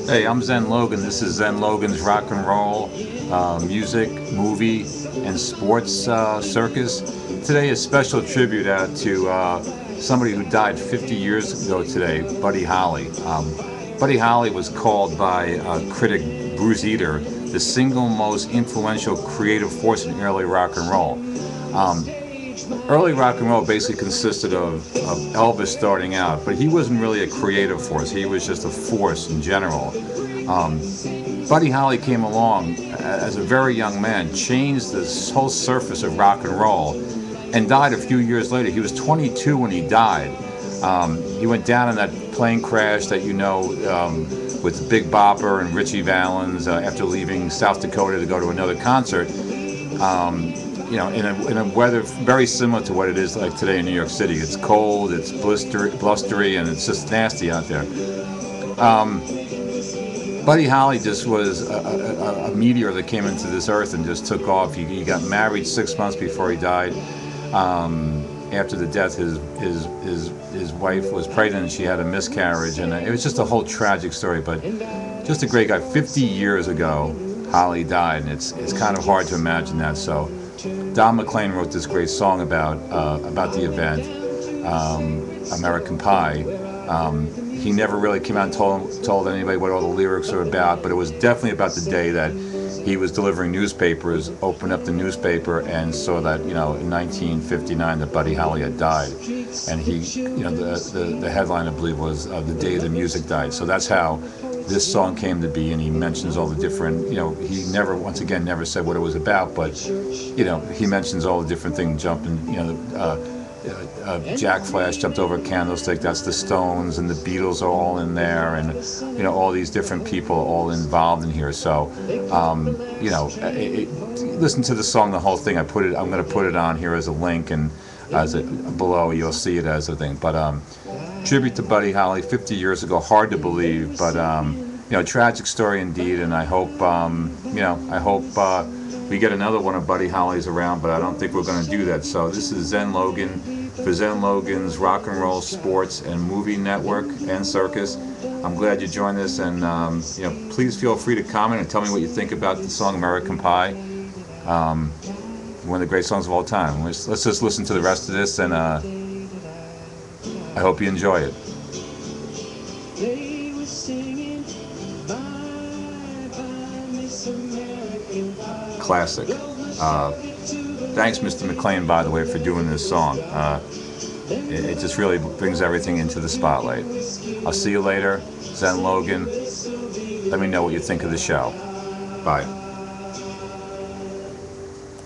Hey, I'm Zen Logan. This is Zen Logan's rock and roll, music, movie, and sports circus. Today, a special tribute out to somebody who died 50 years ago today, Buddy Holly. Buddy Holly was called by critic Bruce Eater the single most influential creative force in early rock and roll. Um, Early rock and roll basically consisted of Elvis starting out, but he wasn't really a creative force. He was just a force in general. Um, Buddy Holly came along as a very young man, changed this whole surface of rock and roll, and died a few years later. He was 22 when he died. He went down in that plane crash that with Big Bopper and Richie Valens after leaving South Dakota to go to another concert. In a weather very similar to what it is like today in New York City. It's cold, it's blustery, and it's just nasty out there. Buddy Holly just was a meteor that came into this earth and just took off. He got married 6 months before he died. After the death, his wife was pregnant and she had a miscarriage, and it was just a whole tragic story. But just a great guy. 50 years ago, Holly died, and it's kind of hard to imagine that. So Don McClean wrote this great song about the event, American Pie. He never really came out and told anybody what all the lyrics are about, but it was definitely about the day that he was delivering newspapers, opened up the newspaper, and saw that, in 1959 that Buddy Holly had died. And the headline, I believe, was the day the music died. So that's how this song came to be, and he mentions all the different, he never said what it was about, but, he mentions all the different things jumping, Jack Flash jumped over a candlestick, that's the Stones, and the Beatles are all in there, and, all these different people all involved in here. So, listen to the song, the whole thing. I'm going to put it on here as a link, and below you'll see it as a thing. But, tribute to Buddy Holly 50 years ago, hard to believe, but tragic story indeed. And I hope we get another one of Buddy Holly's around, but I don't think we're going to do that. So this is Zen Logan for Zen Logan's Rock and Roll Sports and Movie Network and Circus. I'm glad you joined us, and please feel free to comment and tell me what you think about the song American Pie. One of the great songs of all time. Let's just listen to the rest of this, and I hope you enjoy it. They were singing, bye, bye, Miss American Pie. Classic. Thanks, Mr. McClean, by the way, for doing this song. It just really brings everything into the spotlight. I'll see you later. Zen Logan. Let me know what you think of the show. Bye.